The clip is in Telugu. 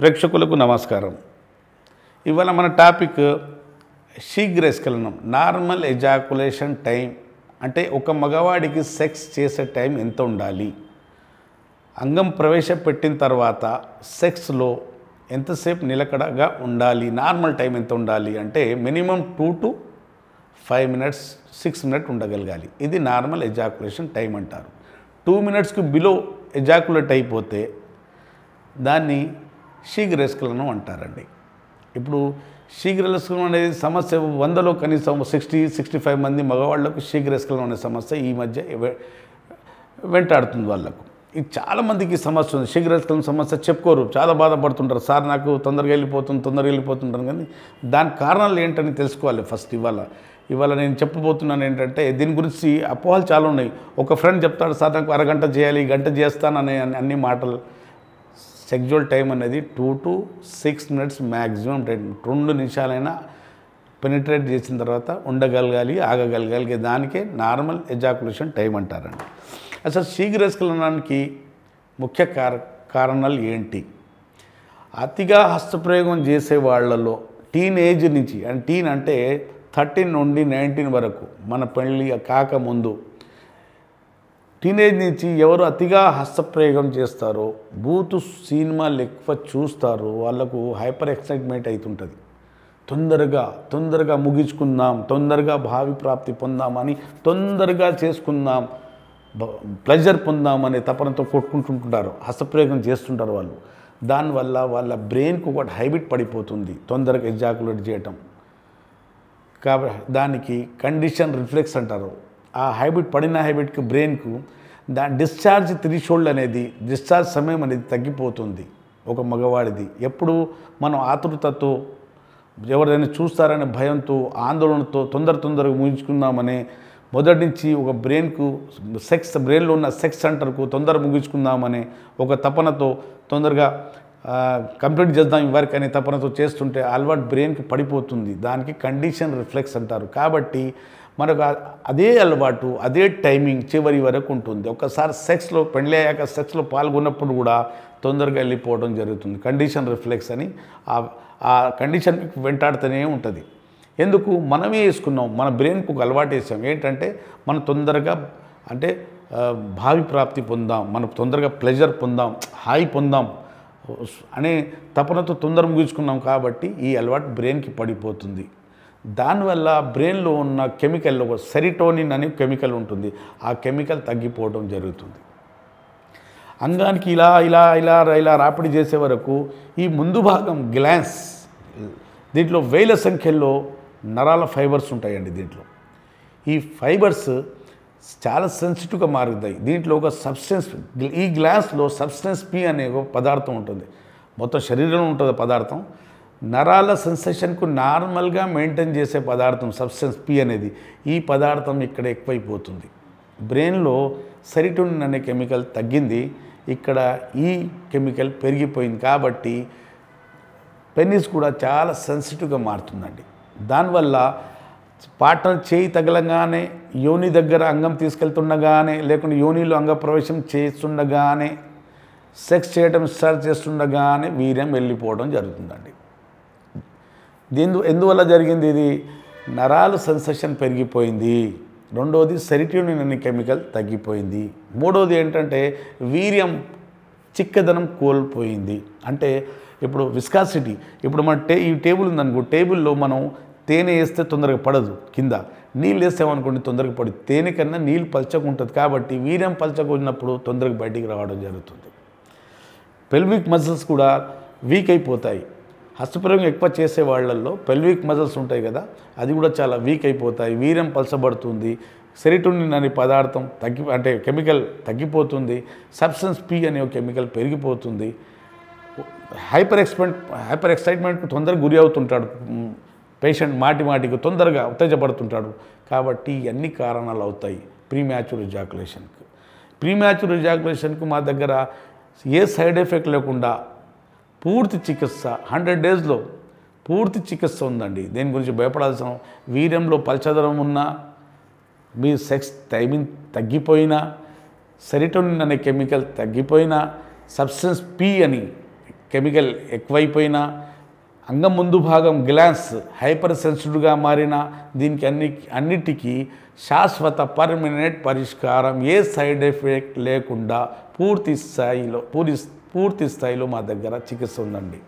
ప్రేక్షకులకు నమస్కారం. ఇవాళ మన టాపిక్ శీఘ్రస్ఖలనం, నార్మల్ ఎజాకులేషన్ టైం. అంటే ఒక మగవాడికి సెక్స్ చేసే టైం ఎంత ఉండాలి, అంగం ప్రవేశపెట్టిన తర్వాత సెక్స్లో ఎంతసేపు నిలకడగా ఉండాలి, నార్మల్ టైం ఎంత ఉండాలి అంటే మినిమం 2 to 5 minutes 6 minutes ఉండగలగాలి. ఇది నార్మల్ ఎజాకులేషన్ టైం అంటారు. 2 minutesకి బిలో ఎజాకులేట్ అయిపోతే దాన్ని శీఘ్రస్ఖలనం అంటారండి. ఇప్పుడు శీఘ్రస్ఖలనం అనేది సమస్య 100లో కనీసం 60-65 మంది మగవాళ్లకు శీఘ్రస్ఖలనం అనే సమస్య ఈ మధ్య వెంటాడుతుంది వాళ్ళకు. ఇది చాలామందికి సమస్య ఉంది. శీఘ్రస్ఖలనం సమస్య చెప్పుకోరు, చాలా బాధపడుతుంటారు. సార్ నాకు తొందరగా వెళ్ళిపోతుంటారు. కానీ దాని కారణాలు ఏంటని తెలుసుకోవాలి. ఫస్ట్ ఇవాళ నేను చెప్పబోతున్నాను ఏంటంటే దీని గురించి అపోహలు చాలా ఉన్నాయి. ఒక ఫ్రెండ్ చెప్తాడు, సార్ నాకు అరగంట చేయాలి, గంట చేస్తాననే అన్ని మాటలు. సెక్జువల్ టైం అనేది 2 to 6 minutes మ్యాక్సిమం. 2 నిమిషాలైనా పెనిట్రేట్ చేసిన తర్వాత ఉండగలగాలి, ఆగగలగాలి. దానికే నార్మల్ ఎజాకులేషన్ టైం అంటారండి. అసలు శీఘ్రస్ఖలనానికి ముఖ్య కారణాలు ఏంటి? అతిగా హస్తప్రయోగం చేసే వాళ్ళలో టీనేజ్ నుంచి, టీన్ అంటే 13 నుండి 19 వరకు, మన పెళ్ళి కాకముందు టీనేజ్ నుంచి ఎవరు అతిగా హస్తప్రయోగం చేస్తారో, బూతు సినిమాలు ఎక్కువ చూస్తారో వాళ్ళకు హైపర్ ఎక్సైట్మెంట్ అవుతుంటుంది. తొందరగా ముగించుకుందాం, తొందరగా భావి ప్రాప్తి పొందామని, తొందరగా చేసుకుందాం, ప్లెజర్ పొందామనే తపనతో కొట్టుకుంటుంటారు, హస్తప్రయోగం చేస్తుంటారు వాళ్ళు. దానివల్ల వాళ్ళ బ్రెయిన్కు ఒక హ్యాబిట్ పడిపోతుంది తొందరగా ఎజాకులేట్ చేయటం. కాబట్టి దానికి కండిషన్ రిఫ్లెక్స్ అంటారు. ఆ హ్యాబిట్ పడిన హ్యాబిట్కి బ్రెయిన్కు డిశ్చార్జ్ థ్రెషోల్డ్ అనేది, డిశ్చార్జ్ సమయం అనేది తగ్గిపోతుంది ఒక మగవాడిది. ఎప్పుడు మనం ఆతృతతో, ఎవరైనా చూస్తారనే భయంతో, ఆందోళనతో తొందరగా ముగించుకుందామనే మొదటి నుంచి ఒక బ్రెయిన్కు బ్రెయిన్లో ఉన్న సెక్స్ సెంటర్కు ముగించుకుందామనే ఒక తపనతో తొందరగా కంప్లీట్ చేద్దాం ఇవరకు అనే తపనతో చేస్తుంటే అలవాటు బ్రెయిన్కి పడిపోతుంది. దానికి కండిషన్ రిఫ్లెక్స్ అంటారు. కాబట్టి మనకు అదే అలవాటు, అదే టైమింగ్ చివరి వరకు ఉంటుంది. ఒకసారి సెక్స్లో పెళ్ళి అయ్యాక సెక్స్లో పాల్గొన్నప్పుడు కూడా తొందరగా వెళ్ళిపోవడం జరుగుతుంది. కండిషన్ రిఫ్లెక్స్ అని ఆ కండిషన్ వెంటాడుతూనే ఉంటుంది. ఎందుకు? మనమే వేసుకున్నాం, మన బ్రెయిన్కు ఒక అలవాటు వేసాం. ఏంటంటే మనం తొందరగా అంటే భావి ప్రాప్తి పొందాం, మనం తొందరగా ప్లెజర్ పొందాం, హాయి పొందాం అనే తపనతో ముగించుకున్నాం. కాబట్టి ఈ అలవాటు బ్రెయిన్కి పడిపోతుంది. దానివల్ల బ్రెయిన్లో ఉన్న కెమికల్లో సెరిటోనిన్ అనే కెమికల్ ఉంటుంది. ఆ కెమికల్ తగ్గిపోవడం జరుగుతుంది. అంగానికి ఇలా రాపిడి చేసే వరకు ఈ ముందు భాగం గ్లాన్స్, దీంట్లో వేల సంఖ్యలో నరాల ఫైబర్స్ ఉంటాయండి. దీంట్లో ఈ ఫైబర్స్ చాలా సెన్సిటివ్గా మారుతాయి. దీంట్లో ఒక సబ్స్టెన్స్, ఈ గ్లాస్లో సబ్స్టెన్స్ పి అనే ఒక పదార్థం ఉంటుంది. మొత్తం శరీరంలో ఉంటుంది పదార్థం. నరాల సెన్సేషన్కు నార్మల్గా మెయింటైన్ చేసే పదార్థం సబ్స్టెన్స్ పి అనేది. ఈ పదార్థం ఇక్కడ ఎక్కువైపోతుంది. బ్రెయిన్లో సెరిటోనిన్ అనే కెమికల్ తగ్గింది, ఇక్కడ ఈ కెమికల్ పెరిగిపోయింది. కాబట్టి పెనిస్ కూడా చాలా సెన్సిటివ్గా మారుతుందండి. దానివల్ల పార్ట్నర్ చేయి తగలగానే, యోని దగ్గర అంగం తీసుకెళ్తుండగానే, లేకుంటే యోనిలో అంగ ప్రవేశం చేస్తుండగానే, సెక్స్ చేయడం స్టార్ట్ చేస్తుండగానే వీర్యం వెళ్ళిపోవడం జరుగుతుందండి. ఎందువల్ల జరిగింది? ఇది నరాల సెన్సేషన్ పెరిగిపోయింది. రెండోది సెరిటోనిన్ అనే కెమికల్ తగ్గిపోయింది. మూడోది ఏంటంటే వీర్యం చిక్కదనం కోల్పోయింది. అంటే ఇప్పుడు విస్కాసిటీ, ఇప్పుడు మన ఈ టేబుల్ ఉందనుకో, టేబుల్లో మనం తేనె వేస్తే తొందరగా పడదు, కింద నీళ్ళు వేస్తామనుకోండి తొందరగా పడదు. తేనె కన్నా నీళ్ళు పల్చకుంటుంది. కాబట్టి వీర్యం పల్చకున్నప్పుడు తొందరగా బయటికి రావడం జరుగుతుంది. పెల్విక్ మజిల్స్ కూడా వీక్ అయిపోతాయి. హస్తప్రయోగం ఎక్కువ చేసే వాళ్ళల్లో పెల్విక్ మజిల్స్ ఉంటాయి కదా, అది కూడా చాలా వీక్ అయిపోతాయి. వీర్యం పలచబడుతుంది. సెరిటోనిన్ అనే పదార్థం అంటే కెమికల్ తగ్గిపోతుంది. సబ్స్టెన్స్ పి అనే కెమికల్ పెరిగిపోతుంది. హైపర్ ఎక్సైట్మెంట్కు తొందరగా గురి అవుతుంటాడు పేషెంట్, మాటికి తొందరగా ఉత్తేజపడుతుంటాడు. కాబట్టి ఇవన్నీ కారణాలు అవుతాయి ప్రీమ్యాచ్యూర్ ఎజాకులేషన్కి. ప్రీమ్యాచ్యూర్ ఎజాకులేషన్కి మా దగ్గర ఏ సైడ్ ఎఫెక్ట్ లేకుండా పూర్తి చికిత్స 100 daysలో పూర్తి చికిత్స ఉందండి. దేని గురించి భయపడాల్సిన, వీర్యంలో పల్చదనం ఉన్నా, మీ సెక్స్ టైమింగ్ తగ్గిపోయినా, సెరిటోనిన్ అనే కెమికల్ తగ్గిపోయినా, సబ్స్టెన్స్ పి అని కెమికల్ ఎక్కువైపోయినా, అంగం ముందు భాగం గ్లాన్స్ హైపర్ సెన్సిటివ్గా మారిన దీనికి అన్నిటికీ శాశ్వత పర్మనెంట్ పరిష్కారం, ఏ సైడ్ ఎఫెక్ట్ లేకుండా పూర్తి స్థాయిలో మా దగ్గర చికిత్స ఉందండి.